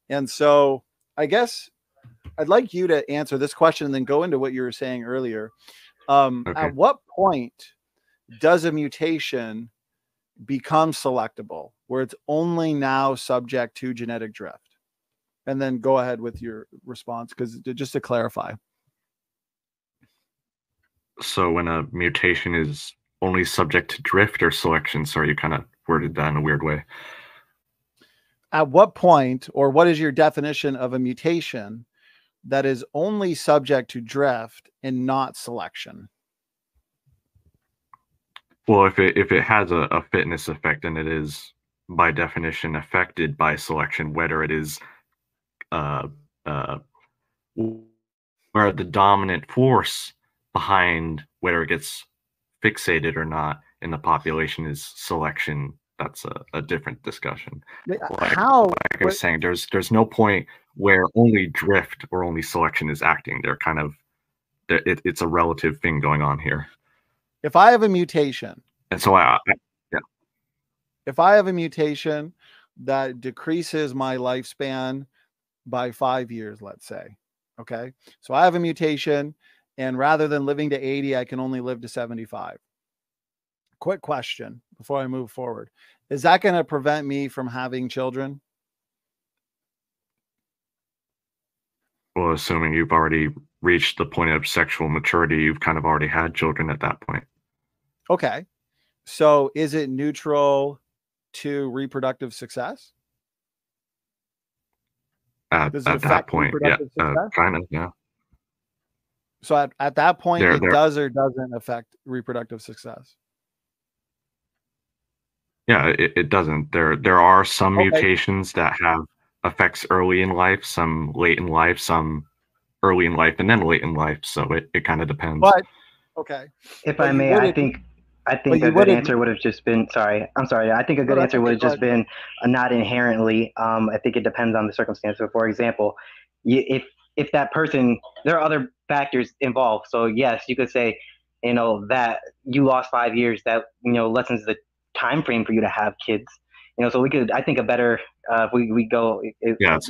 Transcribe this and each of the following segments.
And so I guess I'd like you to answer this question and then go into what you were saying earlier. Okay. At what point does a mutation become selectable, where it's only now subject to genetic drift? And then go ahead with your response, because just to clarify. So when a mutation is only subject to drift or selection, sorry, you kind of worded that in a weird way. At what point, or what is your definition of a mutation that is only subject to drift and not selection? Well, if it has a fitness effect, then it is by definition affected by selection, whether it is where the dominant force behind whether it gets fixated or not in the population is selection. That's a different discussion. How? Like I was saying, there's no point where only drift or only selection is acting. They're kind of, it's a relative thing going on here. If I have a mutation, and so if I have a mutation that decreases my lifespan by 5 years, let's say, okay, so I have a mutation, and rather than living to 80, I can only live to 75. Quick question before I move forward. Is that going to prevent me from having children? Well, assuming you've already reached the point of sexual maturity, you've kind of already had children at that point. Okay. So is it neutral to reproductive success? At that point, yeah, kind of, yeah. So at that point, it does or doesn't affect reproductive success? Yeah, it doesn't. There are some mutations that have effects early in life, some late in life, some early in life, and then late in life. So it kind of depends. But okay, if I may, I think a good answer would have just been. I'm sorry. I think a good answer would have just been not inherently. I think it depends on the circumstance. So, for example, if that person, there are other factors involved. So yes, you could say, that you lost 5 years. That lessens the time frame for you to have kids. So we could. I think a better if we go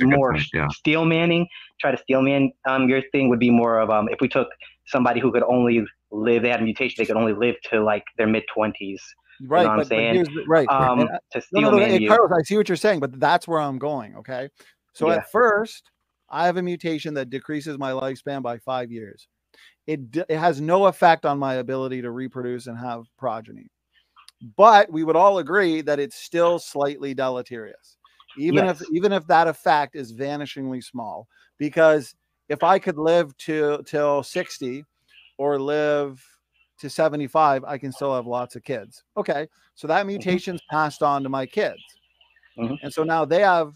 more steel manning. Try to steel man your thing would be more of if we took somebody who could only live, they had a mutation, they could only live to like their mid-20s. Right, you know what I'm saying? Right. To steel man you. Carlos, I see what you're saying, but that's where I'm going. Okay, so at first, I have a mutation that decreases my lifespan by 5 years. It has no effect on my ability to reproduce and have progeny. But we would all agree that it's still slightly deleterious, even if that effect is vanishingly small. Because if I could live till 60 or live to 75, I can still have lots of kids. Okay, so that mutation's passed on to my kids, and so now they have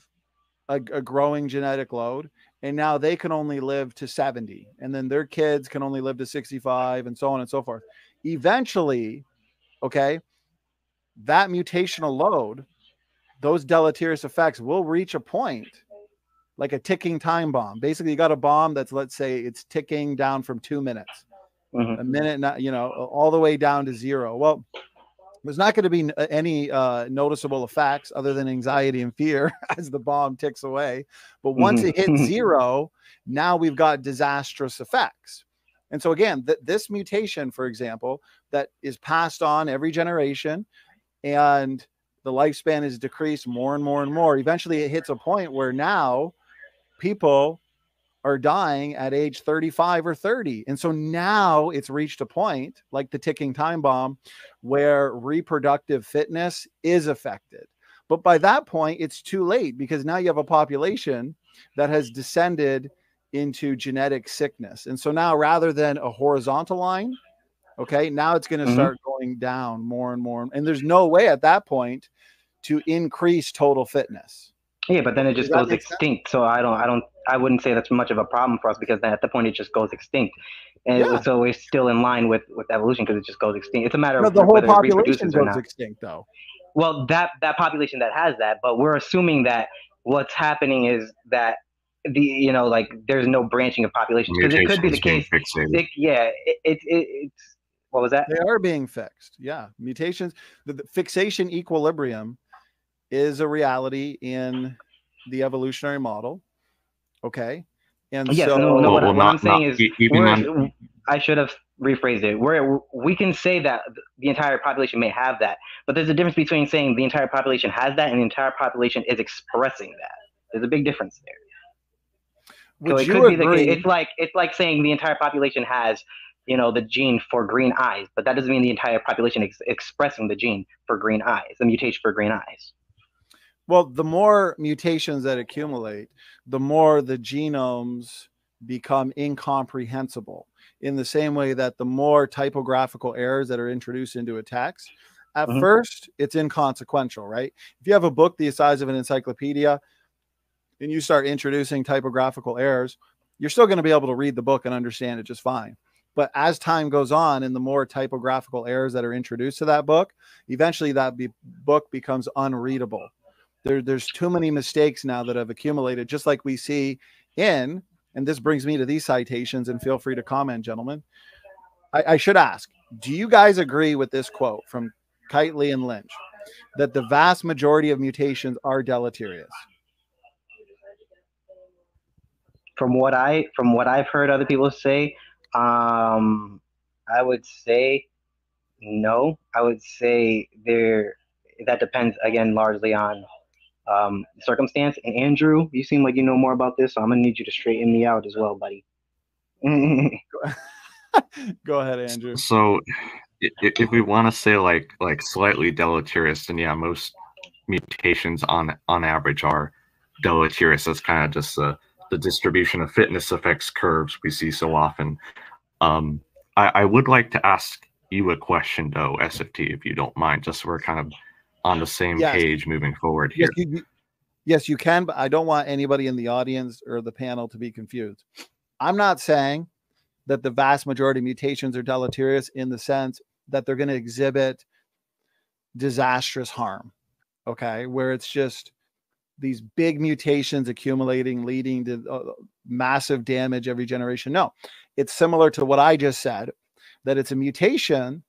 a growing genetic load, and now they can only live to 70, and then their kids can only live to 65, and so on and so forth. Eventually, okay, that mutational load, those deleterious effects will reach a point like a ticking time bomb. Basically, you got a bomb that's, let's say, it's ticking down from 2 minutes, a minute, all the way down to 0. Well, there's not going to be any noticeable effects other than anxiety and fear as the bomb ticks away. But once it hits 0, now we've got disastrous effects. And so again, this mutation, for example, that is passed on every generation, and the lifespan is decreased more and more and more. Eventually it hits a point where now people are dying at age 35 or 30. And so now it's reached a point like the ticking time bomb where reproductive fitness is affected. But by that point, it's too late, because now you have a population that has descended into genetic sickness. And so now, rather than a horizontal line, okay, now it's going to start going down more and more. And there's no way at that point to increase total fitness. Yeah, but then it just goes extinct. So I wouldn't say that's much of a problem for us, because then at the point it just goes extinct. And so we're still in line with evolution, because it just goes extinct. It's a matter of the whole whether population it goes goes extinct, though. Well, that population that has that, but we're assuming that what's happening is that there's no branching of populations, because it could be the case. It's what was that? They are being fixed. Yeah, mutations. The fixation equilibrium is a reality in the evolutionary model. Okay. And yes, so no, what I'm saying is, I should have rephrased it. We can say that the entire population may have that, but there's a difference between saying the entire population has that and the entire population is expressing that. There's a big difference there. Would so you agree? It's like saying the entire population has, the gene for green eyes, but that doesn't mean the entire population is expressing the gene for green eyes, the mutation for green eyes. Well, the more mutations that accumulate, the more the genomes become incomprehensible, in the same way that the more typographical errors that are introduced into a text, at first, it's inconsequential, right? If you have a book the size of an encyclopedia and you start introducing typographical errors, you're still going to be able to read the book and understand it just fine. But as time goes on and the more typographical errors that are introduced to that book, eventually that book becomes unreadable. There's too many mistakes now that have accumulated, just like we see in, and this brings me to these citations, and feel free to comment, gentlemen. I should ask, do you guys agree with this quote from Kitely and Lynch, that the vast majority of mutations are deleterious? From what I've heard other people say, I would say no. I would say that depends, again, largely on circumstance. And Andrew, you seem like you know more about this, so I'm gonna need you to straighten me out as well, buddy. Go ahead, Andrew. So if we want to say like slightly deleterious, then yeah, most mutations on average are deleterious. That's kind of just the distribution of fitness effects curves we see so often. I would like to ask you a question though, SFT, if you don't mind, just so we're kind of on the same page moving forward here. Yes, you can, but I don't want anybody in the audience or the panel to be confused. I'm not saying that the vast majority of mutations are deleterious in the sense that they're going to exhibit disastrous harm, okay, where it's just these big mutations accumulating, leading to massive damage every generation. No, it's similar to what I just said, that it's a mutation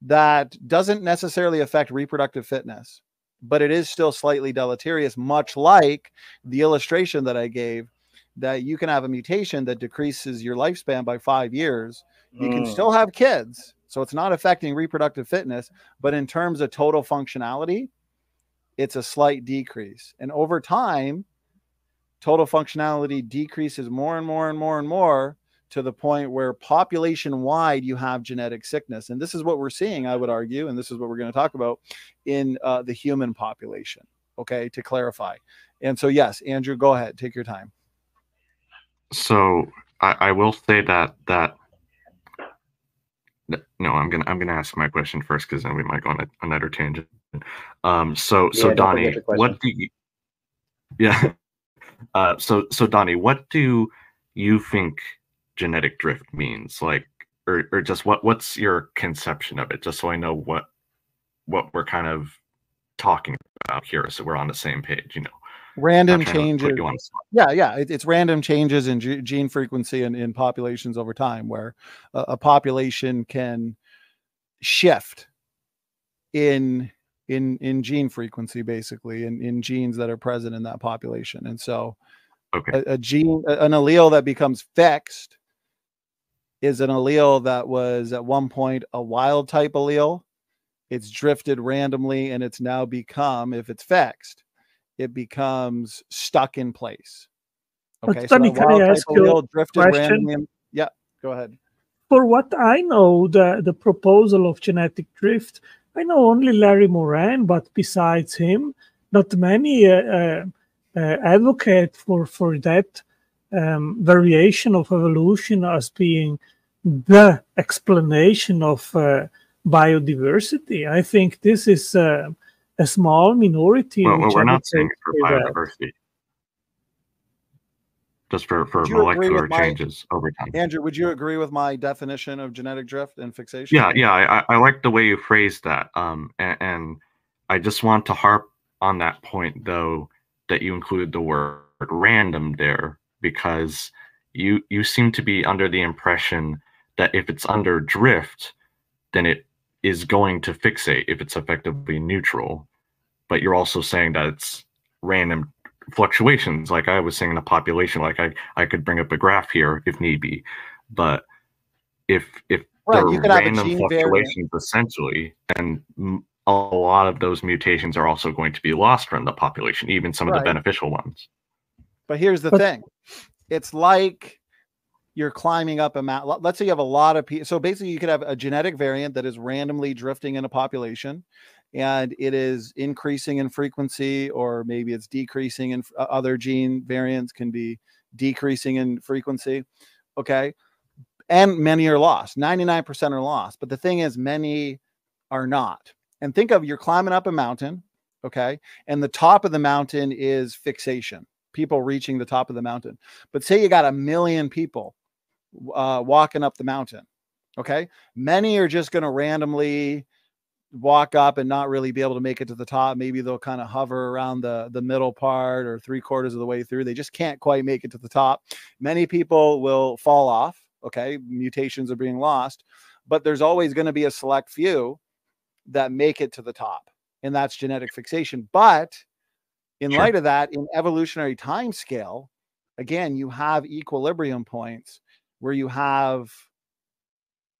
that doesn't necessarily affect reproductive fitness, but it is still slightly deleterious, much like the illustration that I gave, that you can have a mutation that decreases your lifespan by 5 years. You can still have kids, so it's not affecting reproductive fitness, but in terms of total functionality, it's a slight decrease. And over time, total functionality decreases more and more and more and more, to the point where population-wide you have genetic sickness. And this is what we're seeing, I would argue, and this is what we're going to talk about in the human population, okay, to clarify. And so, yes, Andrew, go ahead, take your time. So I will say that no, I'm gonna ask my question first, because then we might go on another tangent. So Donny, what do you so Donny, what do you think genetic drift means? Like, or just what's your conception of it, just so I know what we're kind of talking about here, so we're on the same page, Random changes. Yeah, it's random changes in gene frequency in populations over time, where a population can shift in gene frequency, basically, in genes that are present in that population. And so an allele that becomes fixed is an allele that was at one point a wild type allele. It's drifted randomly, and it's now become, if it's fixed, it becomes stuck in place. Okay, so Donny, can I ask you a question? Randomly. Yeah, go ahead. For what I know, the proposal of genetic drift, I know only Larry Moran, but besides him, not many advocate for that variation of evolution as being the explanation of biodiversity. I think this is a small minority. Well, we're not saying it for biodiversity. Just for molecular changes over time. Andrew, would you agree with my definition of genetic drift and fixation? Yeah, I like the way you phrased that. And I just want to harp on that point, though, that you included the word random there, because you seem to be under the impression that if it's under drift, then it is going to fixate if it's effectively neutral. But you're also saying that it's random fluctuations, like I was saying, in the population. Like I could bring up a graph here if need be, but if right, there you are could have a random gene fluctuations, variant. essentially, then a lot of those mutations are also going to be lost from the population, even some of the beneficial ones. But here's the thing. It's like you're climbing up a mountain. Let's say you have a lot of people. So basically you could have a genetic variant that is randomly drifting in a population, and it is increasing in frequency, or maybe it's decreasing in other gene variants can be decreasing in frequency. Okay. And many are lost. 99% are lost. But the thing is, many are not. And think of, you're climbing up a mountain. Okay. And the top of the mountain is fixation, people reaching the top of the mountain. But say you got 1 million people walking up the mountain. Okay. Many are just going to randomly walk up and not really be able to make it to the top. Maybe they'll kind of hover around the middle part or 3/4 of the way through. They just can't quite make it to the top. Many people will fall off. Okay. Mutations are being lost, but there's always going to be a select few that make it to the top. And that's genetic fixation. But in light of that, in evolutionary time scale, again, you have equilibrium points where you have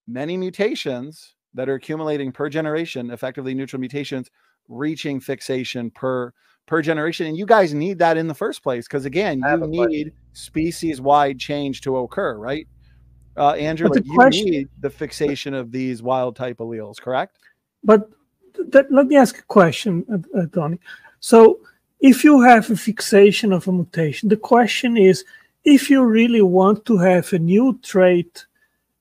many mutations that are accumulating per generation, effectively neutral mutations, reaching fixation per generation. And you guys need that in the first place, because again, you need species-wide change to occur, right? Andrew, like you need the fixation of these wild type alleles, correct? But let me ask a question, Donny. So if you have a fixation of a mutation, the question is, if you really want to have a new trait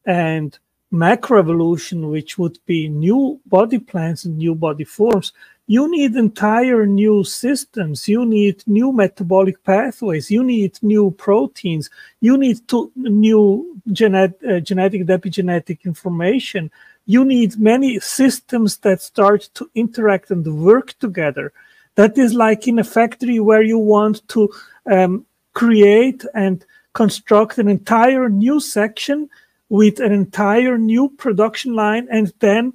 and macroevolution, which would be new body plans and new body forms, you need entire new systems. You need new metabolic pathways. You need new proteins. You need new genetic and epigenetic information. You need many systems that start to interact and work together. That is like in a factory where you want to create and construct an entire new section with an entire new production line, and then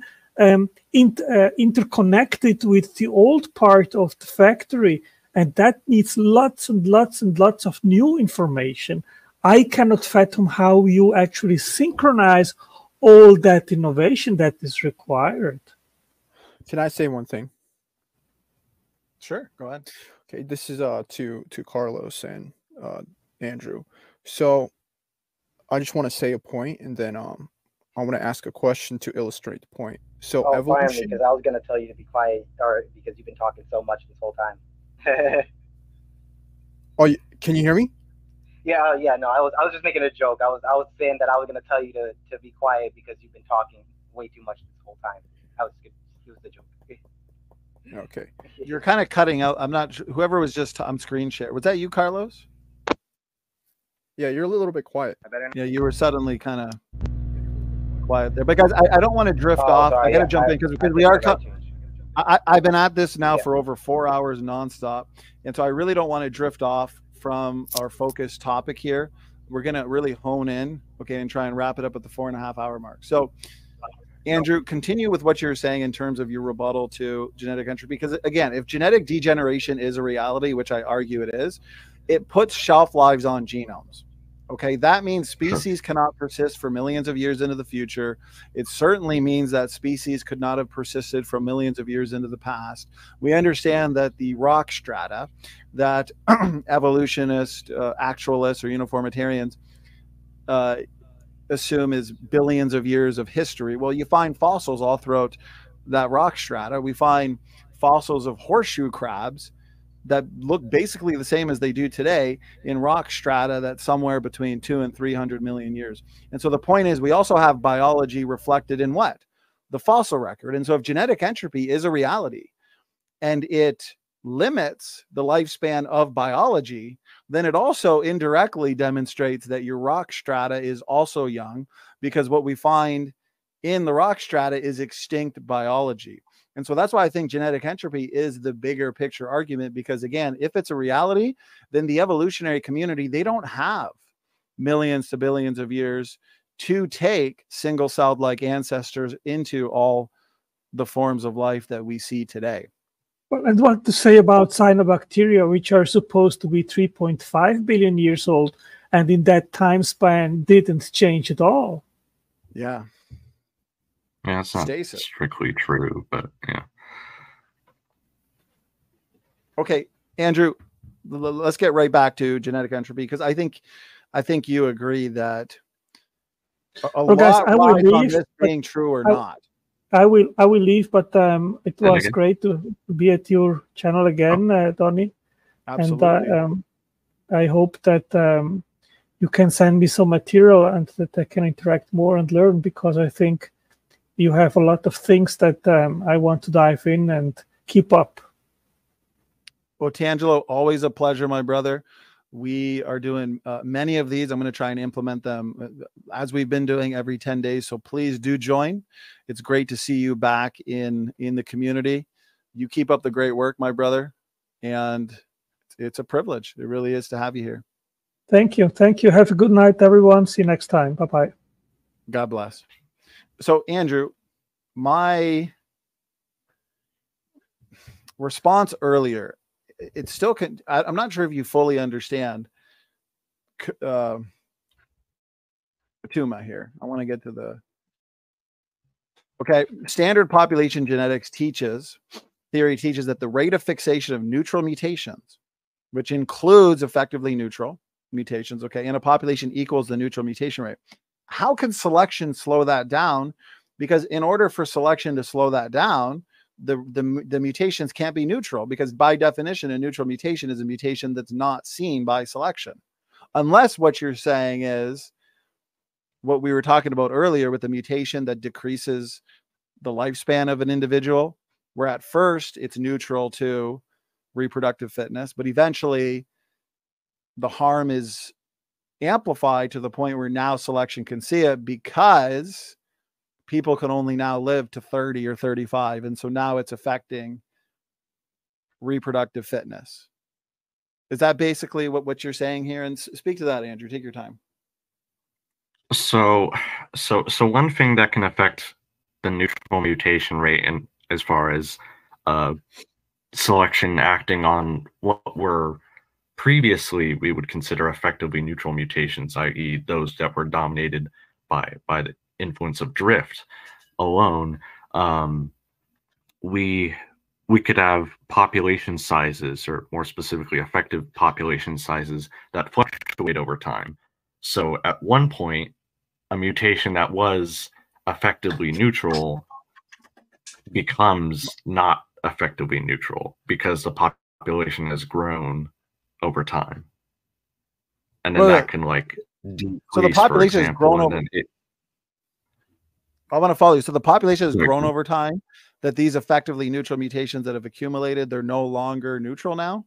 interconnect it with the old part of the factory. And that needs lots and lots and lots of new information. I cannot fathom how you actually synchronize all that innovation that is required. Can I say one thing? Sure, go ahead. Okay, this is to Carlos and Andrew. So I just want to say a point, and then I want to ask a question to illustrate the point. So evolution. Finally, because I was going to tell you to be quiet, or because you've been talking so much this whole time. Oh, can you hear me? Yeah. No, I was just making a joke. I was saying that I was going to tell you to be quiet because you've been talking way too much this whole time. It was the joke. Okay. You're kind of cutting out. I'm not sure. Whoever was just on screen share. Was that you, Carlos? Yeah, you're a little bit quiet. Yeah, you were suddenly kind of quiet there. But guys, I don't want to drift off. Sorry, I got to jump in because we are. I've been at this now for over 4 hours nonstop, and so I really don't want to drift off from our focus topic here. We're going to really hone in, okay, and try and wrap it up at the 4.5 hour mark. So, Andrew, continue with what you're saying in terms of your rebuttal to genetic entropy. Because again, if genetic degeneration is a reality, which I argue it is, it puts shelf lives on genomes. Okay, that means species cannot persist for millions of years into the future. It certainly means that species could not have persisted for millions of years into the past. We understand that the rock strata that evolutionists, actualists, or uniformitarians assume is billions of years of history. Well, you find fossils all throughout that rock strata. We find fossils of horseshoe crabs that look basically the same as they do today in rock strata that's somewhere between 200 and 300 million years. And so the point is, we also have biology reflected in what? The fossil record. And so if genetic entropy is a reality and it limits the lifespan of biology, then it also indirectly demonstrates that your rock strata is also young, because what we find in the rock strata is extinct biology. And so that's why I think genetic entropy is the bigger picture argument, because again, if it's a reality, then the evolutionary community, they don't have millions to billions of years to take single-celled like ancestors into all the forms of life that we see today. Well, and what to say about cyanobacteria, which are supposed to be 3.5 billion years old, and in that time span didn't change at all? Yeah. Yeah, it's not strictly true, but yeah. Okay, Andrew, let's get right back to genetic entropy, because I think you agree that a lot lies on this being true or not. I will leave, but it was great to be at your channel again, Donny. Absolutely. And I hope that you can send me some material and that I can interact more and learn, because I think you have a lot of things that I want to dive in and keep up. Well, Tangelo, always a pleasure, my brother. We are doing many of these. I'm going to try and implement them as we've been doing every 10 days. So please do join. It's great to see you back in the community. You keep up the great work, my brother. And it's a privilege. It really is to have you here. Thank you. Thank you. Have a good night, everyone. See you next time. Bye-bye. God bless. So, Andrew, my response earlier, it's still, I'm not sure if you fully understand Tuma here. I want to get to the, okay. Standard population genetics theory teaches that the rate of fixation of neutral mutations, which includes effectively neutral mutations, okay, in a population equals the neutral mutation rate. How can selection slow that down? Because in order for selection to slow that down, the mutations can't be neutral, because by definition, a neutral mutation is a mutation that's not seen by selection. Unless what you're saying is what we were talking about earlier with the mutation that decreases the lifespan of an individual, where at first it's neutral to reproductive fitness, but eventually the harm is amplified to the point where now selection can see it, because people can only now live to 30 or 35. And so now it's affecting reproductive fitness. Is that basically what you're saying here? And speak to that, Andrew. Take your time. So one thing that can affect the neutral mutation rate, and as far as selection acting on what were previously we would consider effectively neutral mutations, i.e. those that were dominated by the influence of drift alone, we could have population sizes, or more specifically effective population sizes, that fluctuate over time. So at one point, a mutation that was effectively neutral becomes not effectively neutral because the population has grown over time. And then that can like decrease, so the population has grown over. I want to follow you. So the population has grown over time, that these effectively neutral mutations that have accumulated, they're no longer neutral now?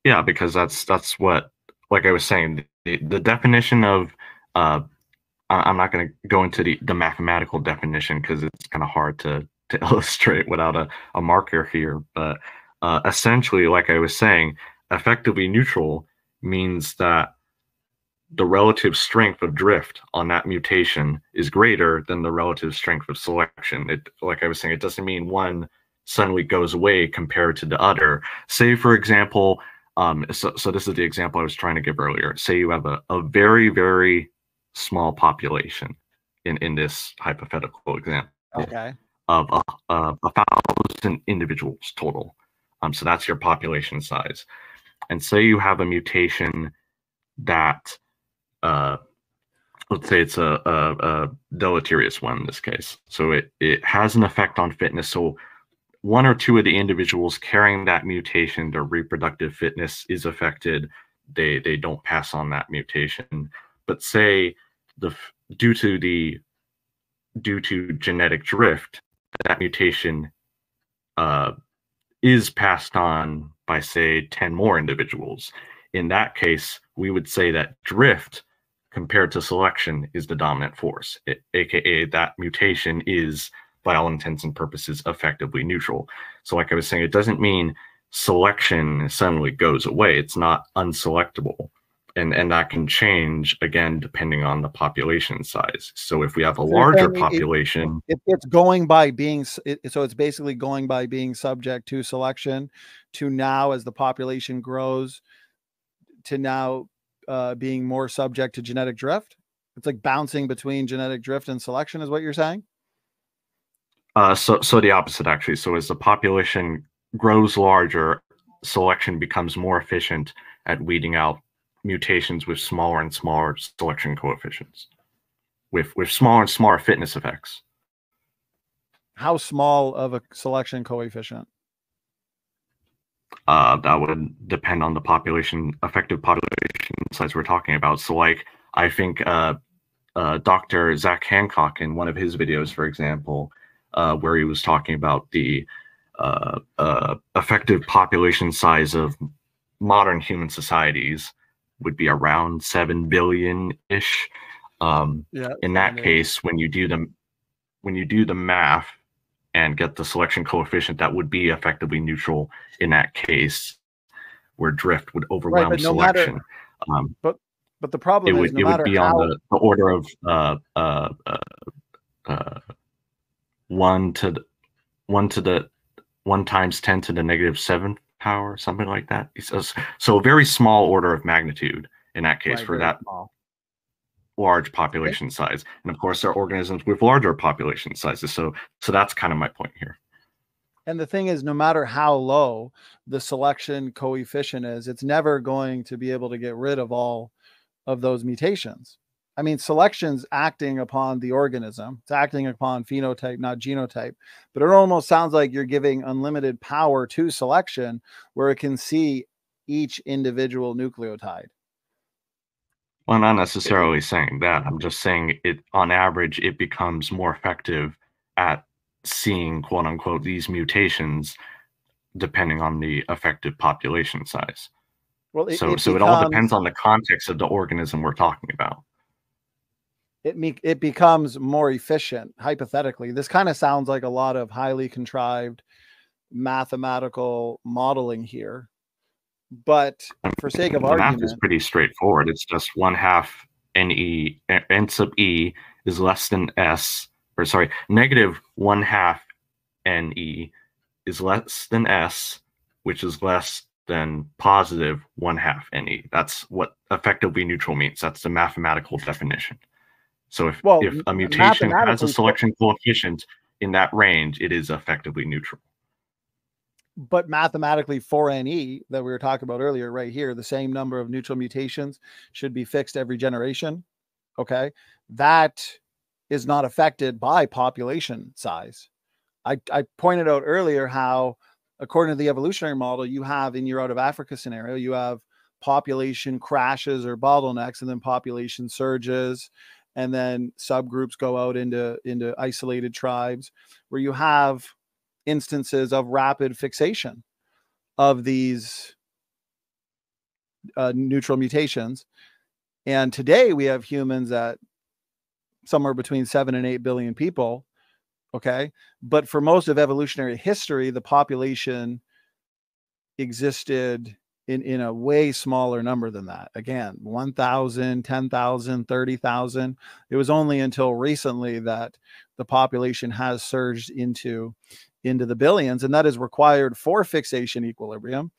Yeah, because that's what, like I was saying, the definition of, I'm not going to go into the mathematical definition because it's kind of hard to illustrate without a marker here. But essentially, like I was saying, effectively neutral means that the relative strength of drift on that mutation is greater than the relative strength of selection. It, like I was saying, it doesn't mean one suddenly goes away compared to the other. Say, for example, so this is the example I was trying to give earlier. Say you have a very, very small population in this hypothetical example, okay, of 1,000 individuals total. So that's your population size. And say you have a mutation that, let's say it's a deleterious one in this case. So it has an effect on fitness. So one or two of the individuals carrying that mutation, their reproductive fitness is affected. They don't pass on that mutation. But say due to genetic drift, that mutation is passed on by, say, 10 more individuals. In that case, we would say that drift compared to selection is the dominant force, aka that mutation is, by all intents and purposes, effectively neutral. So like I was saying, it doesn't mean selection suddenly goes away. It's not unselectable. and that can change again depending on the population size. So if we have a larger population, it's going by being so it's basically going by being subject to selection, to now as the population grows, to now being more subject to genetic drift. It's like bouncing between genetic drift and selection, is what you're saying? So the opposite, actually. So as the population grows larger, selection becomes more efficient at weeding out mutations with smaller and smaller selection coefficients, with smaller and smaller fitness effects. How small of a selection coefficient? That would depend on the effective population size we're talking about. So like, I think Dr. Zach Hancock in one of his videos, for example, where he was talking about the effective population size of modern human societies would be around 7 billion-ish. In that case, when you do the math and get the selection coefficient, that would be effectively neutral in that case, where drift would overwhelm selection. But the problem is, no matter it would be how, on the order of 1 times 10 to the -7 power, something like that. So a very small order of magnitude in that case, for that large population size. And of course, there are organisms with larger population sizes. So that's kind of my point here. And the thing is, no matter how low the selection coefficient is, it's never going to be able to get rid of all of those mutations. I mean, selection's acting upon the organism. It's acting upon phenotype, not genotype. But it almost sounds like you're giving unlimited power to selection, where it can see each individual nucleotide. Well, I'm not necessarily saying that. I'm just saying it, on average, it becomes more effective at seeing, quote unquote, these mutations depending on the effective population size. Well, it all depends on the context of the organism we're talking about. It becomes more efficient, hypothetically. This kind of sounds like a lot of highly contrived mathematical modeling here. But for sake of argument, math is pretty straightforward. It's just 1/2 NE, N sub E is less than S, or sorry, -1/2 NE is less than S, which is less than +1/2 NE. That's what effectively neutral means. That's the mathematical definition. So if a mutation has a selection coefficient in that range, it is effectively neutral. But mathematically, for NE that we were talking about earlier, right here, the same number of neutral mutations should be fixed every generation. Okay, that is not affected by population size. I pointed out earlier how, according to the evolutionary model, you have in your out of Africa scenario, you have population crashes or bottlenecks, and then population surges, and then subgroups go out into isolated tribes, where you have instances of rapid fixation of these neutral mutations. And today we have humans at somewhere between 7 and 8 billion people. Okay. But for most of evolutionary history, the population existed in a way smaller number than that. Again, 1,000, 10,000, 30,000. It was only until recently that the population has surged into the billions, and that is required for fixation equilibrium.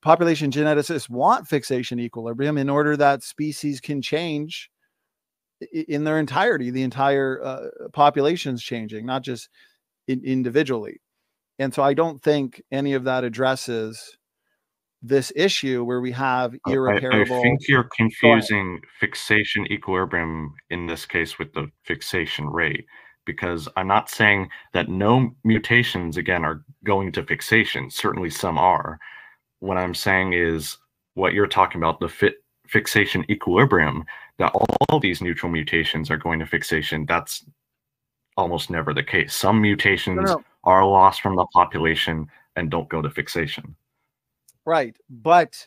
Population geneticists want fixation equilibrium in order that species can change in their entirety. The entire population's changing, not just individually. And so I don't think any of that addresses this issue where we have irreparable. I think you're confusing fixation equilibrium in this case with the fixation rate, because I'm not saying that no mutations, again, are going to fixation. Certainly some are. What I'm saying is what you're talking about, the fixation equilibrium, that all these neutral mutations are going to fixation. That's almost never the case. Some mutations are lost from the population and don't go to fixation. Right. But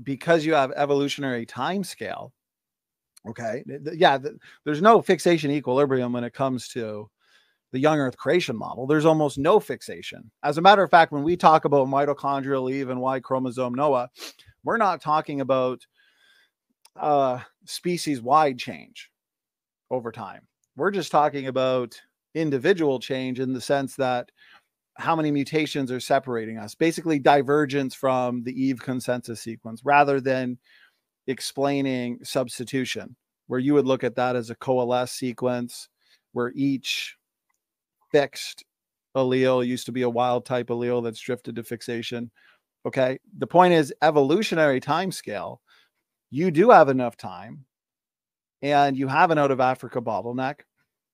because you have evolutionary time scale, okay, there's no fixation equilibrium when it comes to the young earth creation model. There's almost no fixation. As a matter of fact, when we talk about mitochondrial Eve and Y chromosome Noah, we're not talking about species-wide change over time. We're just talking about individual change in the sense that how many mutations are separating us, basically divergence from the Eve consensus sequence, rather than explaining substitution, where you would look at that as a coalesce sequence where each fixed allele used to be a wild type allele that's drifted to fixation. Okay. The point is, evolutionary time scale, you do have enough time and you have an out of Africa bottleneck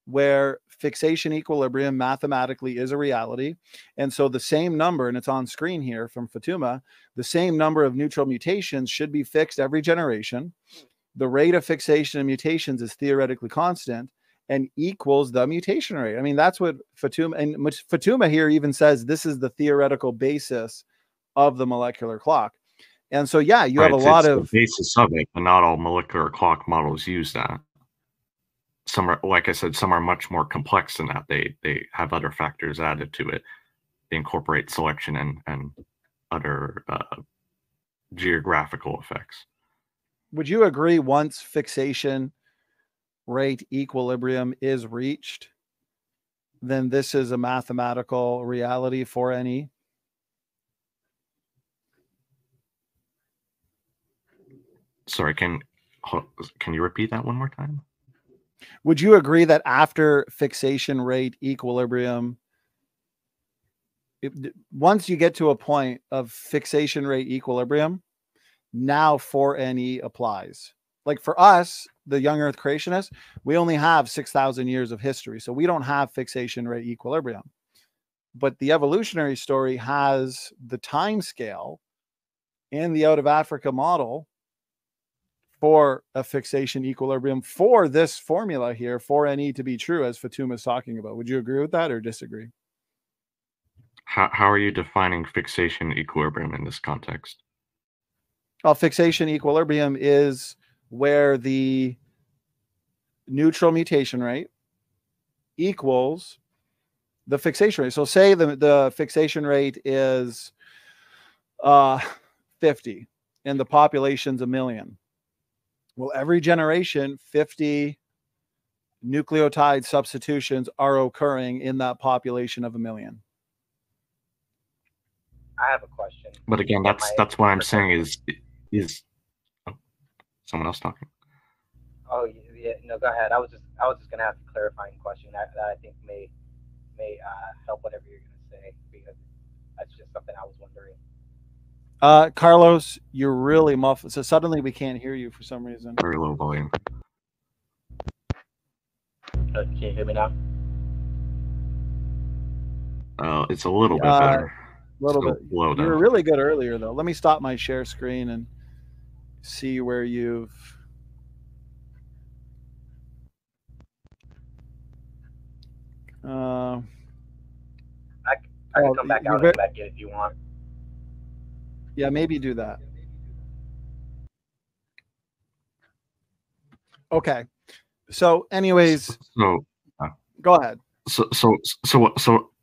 where fixation equilibrium mathematically is a reality. And so the same number, and it's on screen here from Fatuma, the same number of neutral mutations should be fixed every generation. The rate of fixation and mutations is theoretically constant and equals the mutation rate. I mean, that's what Fatuma, and Fatuma here even says this is the theoretical basis of the molecular clock. And so, yeah, you have a lot of the basis of it, but not all molecular clock models use that. Some are, like I said, some are much more complex than that. They have other factors added to it. They incorporate selection and other geographical effects. Would you agree once fixation rate equilibrium is reached, then this is a mathematical reality for any? Sorry, can you repeat that one more time? Would you agree that after fixation rate equilibrium, once you get to a point of fixation rate equilibrium, now 4NE applies? Like for us, the young Earth creationists, we only have 6,000 years of history. So we don't have fixation rate equilibrium. But the evolutionary story has the time scale and the out of Africa model for a fixation equilibrium for this formula here, for NE to be true, as Fatuma is talking about. Would you agree with that or disagree? How are you defining fixation equilibrium in this context? Well, fixation equilibrium is where the neutral mutation rate equals the fixation rate. So say the fixation rate is 50 and the population's 1 million. Well, every generation, 50 nucleotide substitutions are occurring in that population of 1 million. I have a question. But again, that's what I'm saying is oh, someone else talking? Oh yeah, no, go ahead. I was just gonna ask a clarifying question that I think may help whatever you're gonna say, because that's just something I was wondering. Carlos, you're really muffled. So suddenly we can't hear you for some reason. Very low volume. Can you hear me now? It's a little bit better. A little bit. You were really good earlier, though. Let me stop my share screen and see where you've. I can come back out and back in if you want. Yeah, maybe do that. Okay. So, anyways, go ahead. So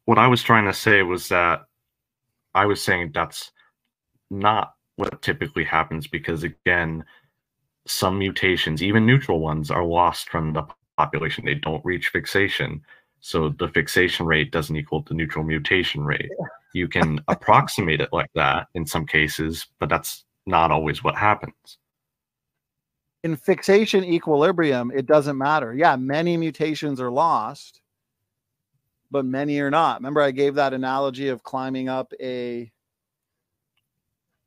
what I was trying to say was that I was saying that's not what typically happens, because again, some mutations, even neutral ones, are lost from the population. They don't reach fixation. So the fixation rate doesn't equal the neutral mutation rate. You can approximate it like that in some cases, but that's not always what happens. In fixation equilibrium, it doesn't matter. Yeah, many mutations are lost, but many are not. Remember, I gave that analogy of climbing up a...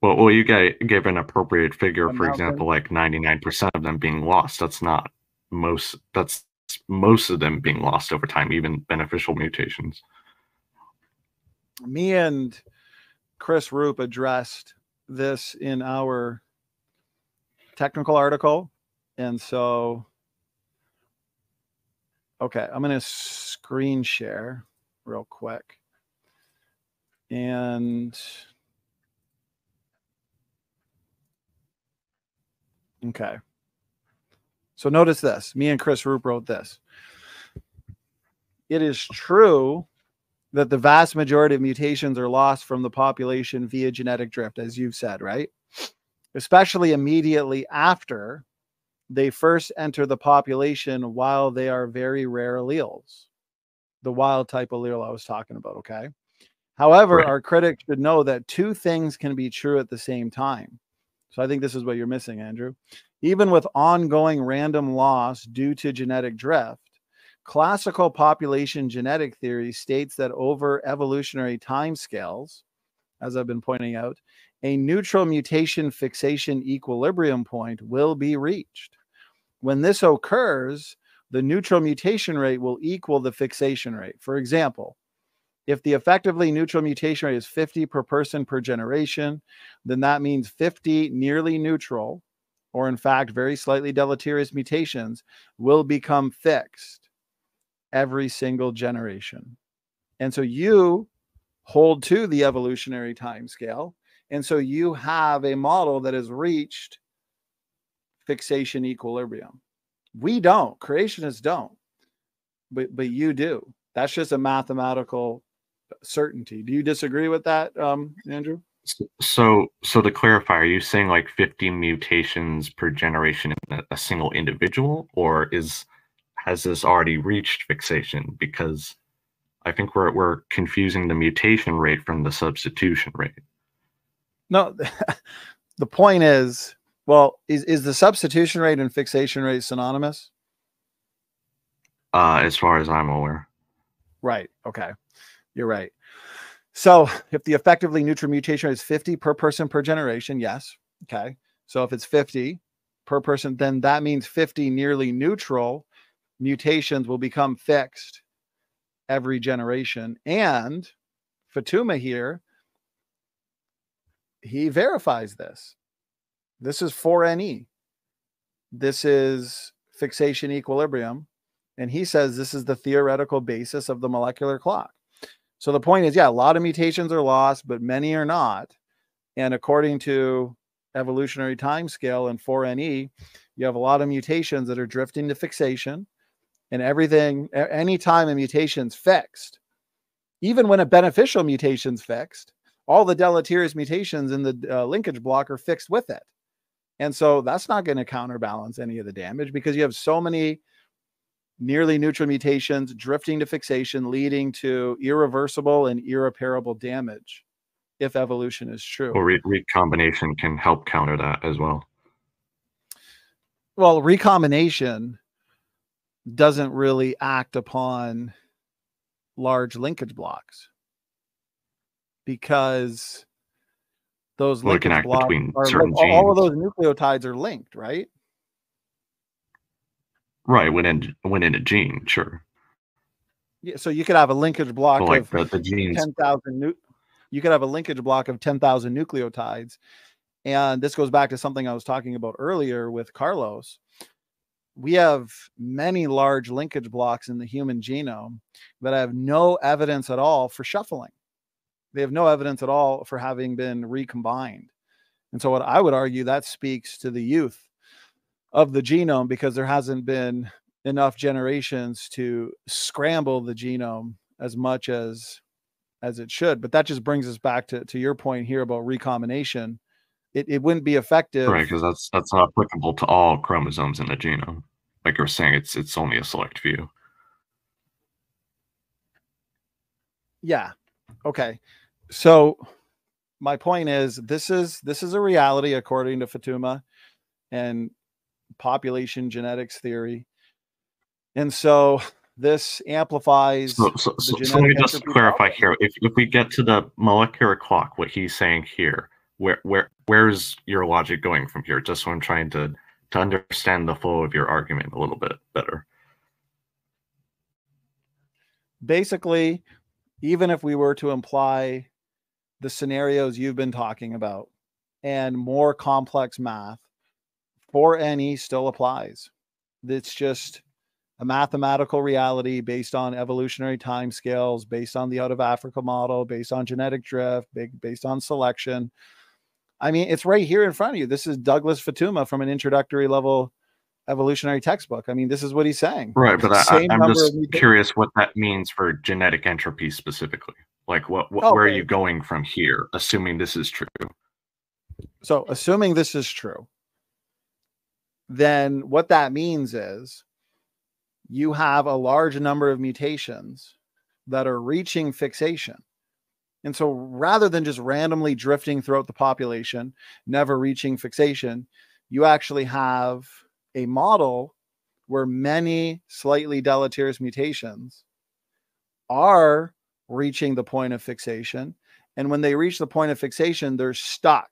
Well, you gave an appropriate figure, for example, like 99% of them being lost. That's not most. That's most of them being lost over time, even beneficial mutations. Me and Chris Roop addressed this in our technical article. And so, okay, I'm going to screen share real quick. And okay. So notice this. Me and Chris Roop wrote this. It is true that the vast majority of mutations are lost from the population via genetic drift, as you've said, right? Especially immediately after they first enter the population while they are very rare alleles, the wild type allele I was talking about, okay? However, our critics should know that two things can be true at the same time. So I think this is what you're missing, Andrew. Even with ongoing random loss due to genetic drift, classical population genetic theory states that over evolutionary timescales, as I've been pointing out, a neutral mutation fixation equilibrium point will be reached. When this occurs, the neutral mutation rate will equal the fixation rate. For example, if the effectively neutral mutation rate is 50 per person per generation, then that means 50 nearly neutral, or in fact, very slightly deleterious mutations will become fixed every single generation. And so you hold to the evolutionary time scale. And so you have a model that has reached fixation equilibrium. We don't, creationists don't, but you do. That's just a mathematical certainty. Do you disagree with that, Andrew? So to clarify, are you saying like 50 mutations per generation in a single individual, or has this already reached fixation? Because I think we're confusing the mutation rate from the substitution rate. No, the point is, well, is the substitution rate and fixation rate synonymous? As far as I'm aware. Right. Okay. You're right. So if the effectively neutral mutation rate is 50 per person per generation, yes. Okay. So if it's 50 per person, then that means 50 nearly neutral mutations will become fixed every generation. And Fatuma here, he verifies this. This is 4NE. This is fixation equilibrium. And he says this is the theoretical basis of the molecular clock. So the point is, yeah, a lot of mutations are lost, but many are not. And according to evolutionary time scale and 4NE, you have a lot of mutations that are drifting to fixation. And everything, anytime a mutation's fixed, even when a beneficial mutation's fixed, all the deleterious mutations in the linkage block are fixed with it. And so that's not going to counterbalance any of the damage, because you have so many nearly neutral mutations drifting to fixation, leading to irreversible and irreparable damage if evolution is true. Or recombination can help counter that as well. Well, recombination doesn't really act upon large linkage blocks, because those linkage blocks between are certain genes. All of those nucleotides are linked, right? Right, within a gene, sure. Yeah, so you could have a linkage block like of the genes. 10,000. You could have a linkage block of 10,000 nucleotides, and this goes back to something I was talking about earlier with Carlos. We have many large linkage blocks in the human genome that have no evidence at all for shuffling. They have no evidence at all for having been recombined. And so what I would argue, that speaks to the youth of the genome, because there hasn't been enough generations to scramble the genome as much as it should. But that just brings us back to your point here about recombination. It wouldn't be effective. Right, because that's not applicable to all chromosomes in the genome. Like you were saying, it's only a select few. Yeah. Okay. So my point is, this is a reality according to Fatuma and population genetics theory. And so this amplifies. So let me just clarify here. If we get to the molecular clock, what he's saying here, where's your logic going from here? Just so I'm trying to understand the flow of your argument a little bit better. Basically, even if we were to imply the scenarios you've been talking about and more complex math, 4NE still applies. It's just a mathematical reality based on evolutionary timescales, based on the out of Africa model, based on genetic drift, based on selection. I mean, it's right here in front of you. This is Douglas Fatuma from an introductory level evolutionary textbook. I mean, this is what he's saying. Right, but I'm just curious what that means for genetic entropy specifically. Like, where are you going from here, assuming this is true? So, assuming this is true, then what that means is you have a large number of mutations that are reaching fixation. And so rather than just randomly drifting throughout the population, never reaching fixation, you actually have a model where many slightly deleterious mutations are reaching the point of fixation. And when they reach the point of fixation, they're stuck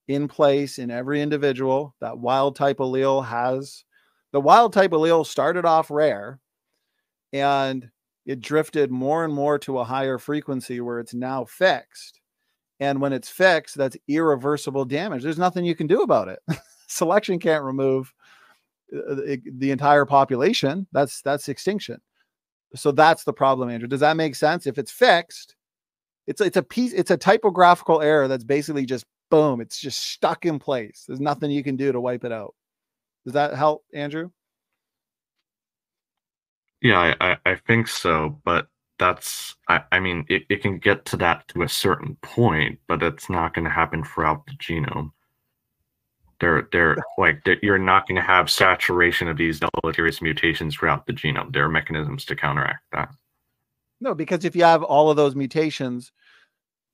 in place in every individual. That wild type allele has, the wild type allele started off rare and it drifted more and more to a higher frequency where it's now fixed. And when it's fixed, that's irreversible damage. There's nothing you can do about it. Selection can't remove the entire population. That's extinction. So that's the problem, Andrew. Does that make sense? If it's fixed, it's a typographical error that's basically just boom, it's just stuck in place. There's nothing you can do to wipe it out. Does that help, Andrew? Yeah, I think so, but that's, I mean, it can get to that to a certain point, but it's not going to happen throughout the genome. You're not going to have saturation of these deleterious mutations throughout the genome. There are mechanisms to counteract that. No, because if you have all of those mutations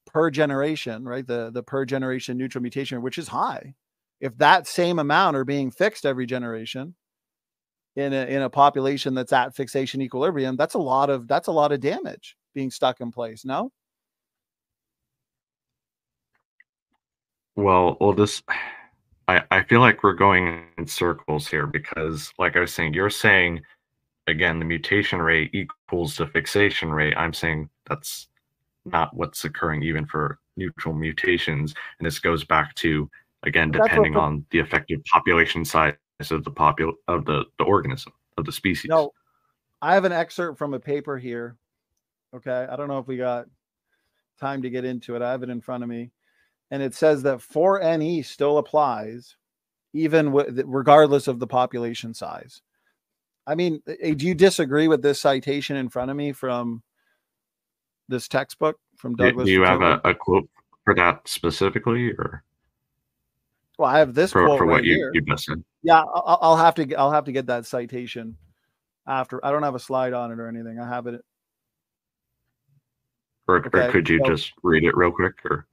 per generation, right, the per generation neutral mutation, which is high, if that same amount are being fixed every generation in a population that's at fixation equilibrium, that's a lot of damage being stuck in place. No? Well, this, I feel like we're going in circles here because, like I was saying, you're saying, again, the mutation rate equals the fixation rate. I'm saying that's not what's occurring even for neutral mutations. And this goes back to, again, depending on the effective population size of the organism, of the species. No, I have an excerpt from a paper here. Okay. I don't know if we got time to get into it. I have it in front of me. And it says that 4NE still applies even regardless of the population size. I mean, do you disagree with this citation in front of me from this textbook from Douglas? Do you have a quote for that specifically, or? Well, I have this quote for right what here. you just said. Yeah, I'll have to get that citation after. I don't have a slide on it or anything. I have it. Or could you just read it real quick? Or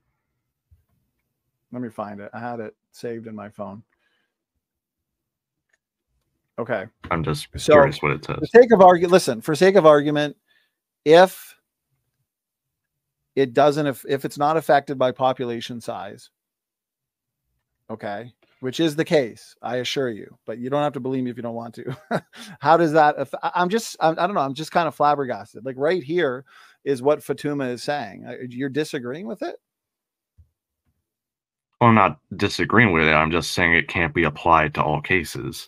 let me find it. I had it saved in my phone. Okay. I'm just curious what it says. For sake of argument, if it's not affected by population size, okay, which is the case, I assure you, but you don't have to believe me if you don't want to. How does that I don't know. I'm just kind of flabbergasted. Like right here is what Fatuma is saying. You're disagreeing with it? Well, I'm not disagreeing with it. I'm just saying it can't be applied to all cases.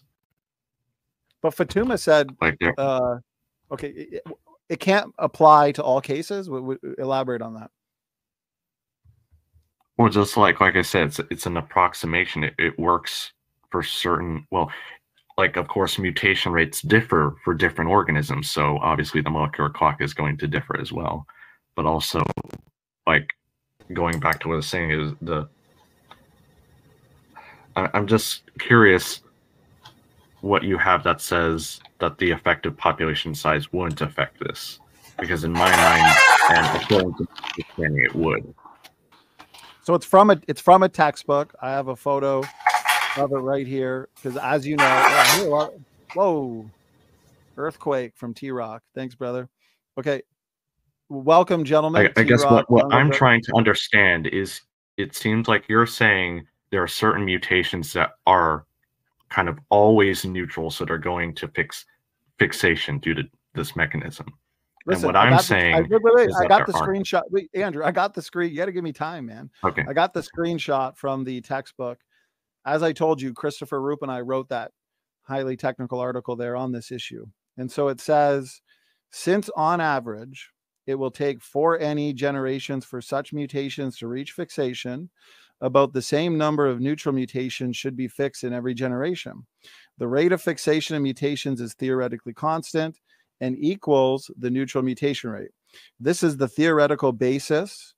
But Fatuma said, okay, it can't apply to all cases. Elaborate on that. Well, just like I said, it's an approximation. It works for certain. Well, like of course, mutation rates differ for different organisms. So obviously, the molecular clock is going to differ as well. But also, like going back to what I was saying is I'm just curious what you have that says that the effective population size wouldn't affect this, because in my mind and according to my understanding, it would. So it's from a textbook. I have a photo of it right here because, as you know, whoa, earthquake from T-Rock. Thanks, brother. Okay, welcome, gentlemen. I guess what I'm trying to understand is, it seems like you're saying there are certain mutations that are kind of always neutral, so they're going to fixation due to this mechanism. Listen, and what I'm saying I got the screenshot. Wait, Andrew, I got the screen. You got to give me time, man. Okay. I got the screenshot from the textbook. As I told you, Christopher Roop and I wrote that highly technical article there on this issue. And so it says, since on average, it will take 4NE generations for such mutations to reach fixation, about the same number of neutral mutations should be fixed in every generation. The rate of fixation of mutations is theoretically constant and equals the neutral mutation rate. This is the theoretical basis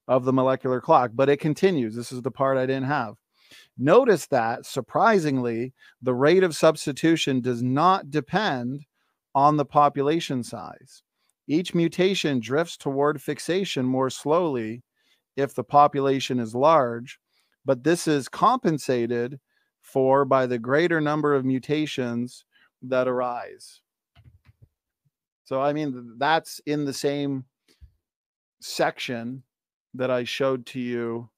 of the molecular clock, but it continues. This is the part I didn't have. Notice that, surprisingly, the rate of substitution does not depend on the population size. Each mutation drifts toward fixation more slowly if the population is large, but this is compensated for by the greater number of mutations that arise. So, I mean, that's in the same section that I showed to you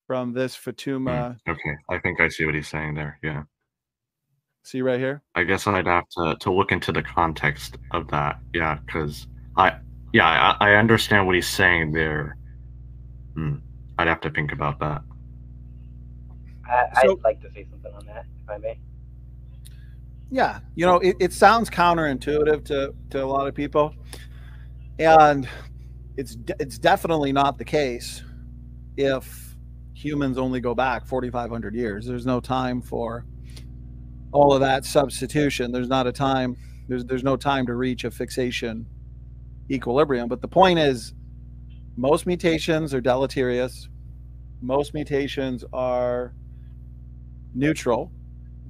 from this Fatuma. Okay, I think I see what he's saying there. Yeah. See right here? I guess I'd have to look into the context of that. Yeah, because I understand what he's saying there. I'd have to think about that. I'd like to say something on that, if I may. Yeah, you know, it sounds counterintuitive to a lot of people, and it's definitely not the case if humans only go back 4,500 years. There's no time for all of that substitution. There's not a time. There's no time to reach a fixation equilibrium. But the point is, most mutations are deleterious. Most mutations are neutral,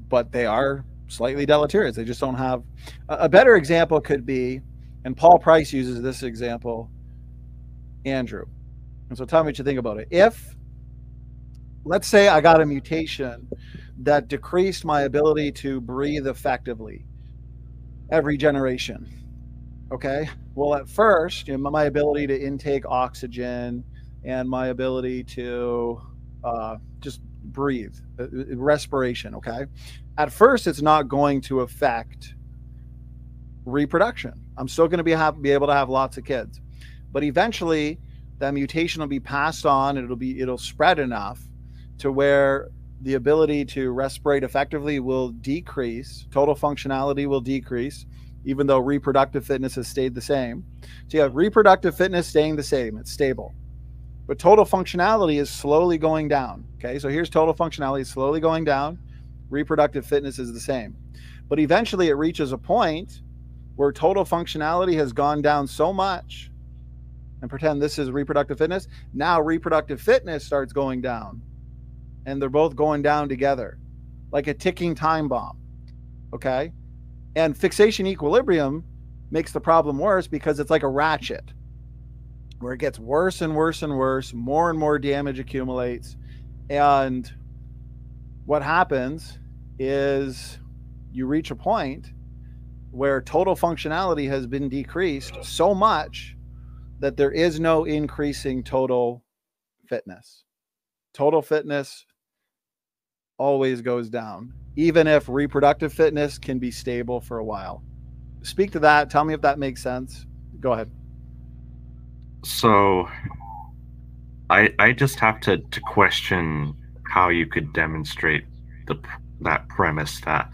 but they are slightly deleterious. They just don't have a better example could be, and Paul Price uses this example, Andrew. And so tell me what you think about it. If, let's say I got a mutation that decreased my ability to breathe effectively every generation. Okay. Well, at first, you know, my ability to intake oxygen and my ability to just breathe, respiration. Okay. At first, it's not going to affect reproduction. I'm still going to be able to have lots of kids, but eventually that mutation will be passed on. It'll spread enough to where the ability to respirate effectively will decrease. Total functionality will decrease, even though reproductive fitness has stayed the same. So you have reproductive fitness staying the same. It's stable. But total functionality is slowly going down. Okay, so here's total functionality slowly going down. Reproductive fitness is the same. But eventually it reaches a point where total functionality has gone down so much, and pretend this is reproductive fitness. Now reproductive fitness starts going down, and they're both going down together like a ticking time bomb. Okay. And fixation equilibrium makes the problem worse because it's like a ratchet where it gets worse and worse and worse, more and more damage accumulates. And what happens is you reach a point where total functionality has been decreased so much that there is no increasing total fitness. Total fitness always goes down, even if reproductive fitness can be stable for a while. Speak to that. Tell me if that makes sense. Go ahead. So I just have to question how you could demonstrate that premise that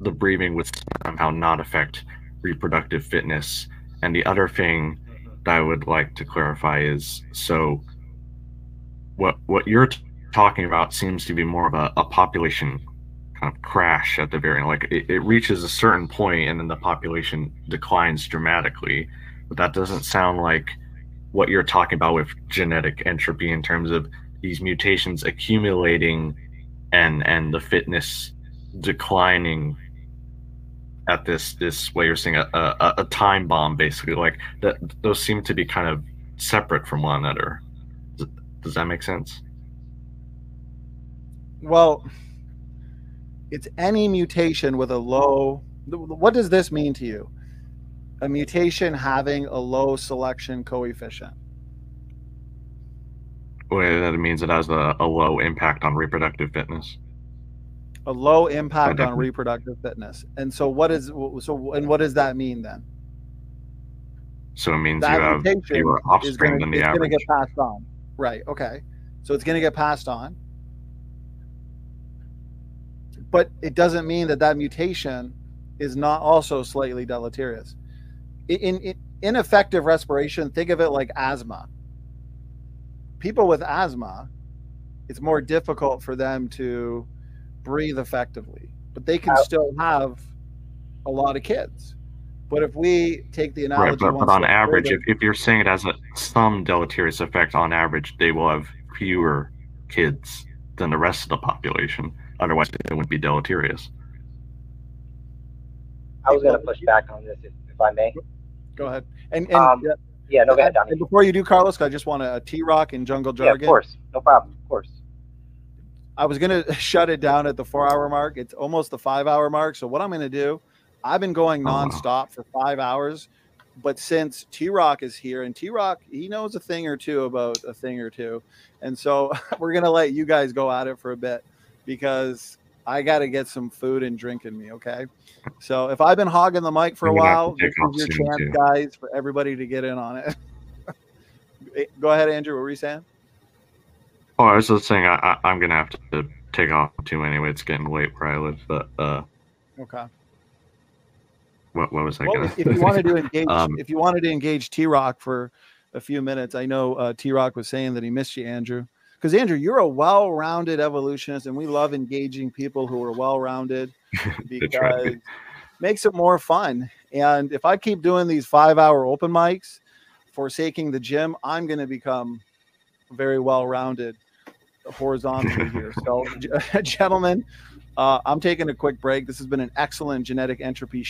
the breathing would somehow not affect reproductive fitness. And the other thing that I would like to clarify is, so what you're talking about seems to be more of a population kind of crash at the very end. Like it reaches a certain point and then the population declines dramatically. But that doesn't sound like what you're talking about with genetic entropy in terms of these mutations accumulating and the fitness declining at this what you're saying, a time bomb, basically. Like that, those seem to be kind of separate from one another. Does that make sense? Well, it's any mutation with a low. What does this mean to you? A mutation having a low selection coefficient. Well, that means it has a low impact on reproductive fitness. A low impact on reproductive fitness. And so what does that mean then? So it means that you have fewer offspring than the average. It's going to get passed on. Right. Okay. So it's going to get passed on. But it doesn't mean that that mutation is not also slightly deleterious. In ineffective respiration, think of it like asthma. People with asthma, it's more difficult for them to breathe effectively, but they can still have a lot of kids. But if we take the analogy, right, but on average, if you're saying it has some deleterious effect, on average, they will have fewer kids than the rest of the population. Otherwise, it wouldn't be deleterious. I was going to push back on this, if I may. Go ahead. And yeah, no, go ahead, Donny. And before you do, Carlos, I just want a T-Rock in jungle jargon. Yeah, of course. No problem. Of course. I was going to shut it down at the 4-hour mark. It's almost the 5-hour mark. So what I'm going to do, I've been going nonstop for 5 hours. But since T-Rock is here, and T-Rock, he knows a thing or two about a thing or two. And so we're going to let you guys go at it for a bit because I got to get some food and drink in me, okay? So if I've been hogging the mic for a while, this is your chance, guys, for everybody to get in on it. Go ahead, Andrew. What were you saying? Oh, I was just saying I'm going to have to take off too anyway. It's getting late where I live. But okay. What was I going to? If you wanted to engage, if you wanted to engage T-Rock for a few minutes, I know T-Rock was saying that he missed you, Andrew. Because Andrew, you're a well-rounded evolutionist, and we love engaging people who are well-rounded because it makes it more fun. And if I keep doing these 5-hour open mics, forsaking the gym, I'm going to become very well-rounded horizontally here. So, gentlemen, I'm taking a quick break. This has been an excellent genetic entropy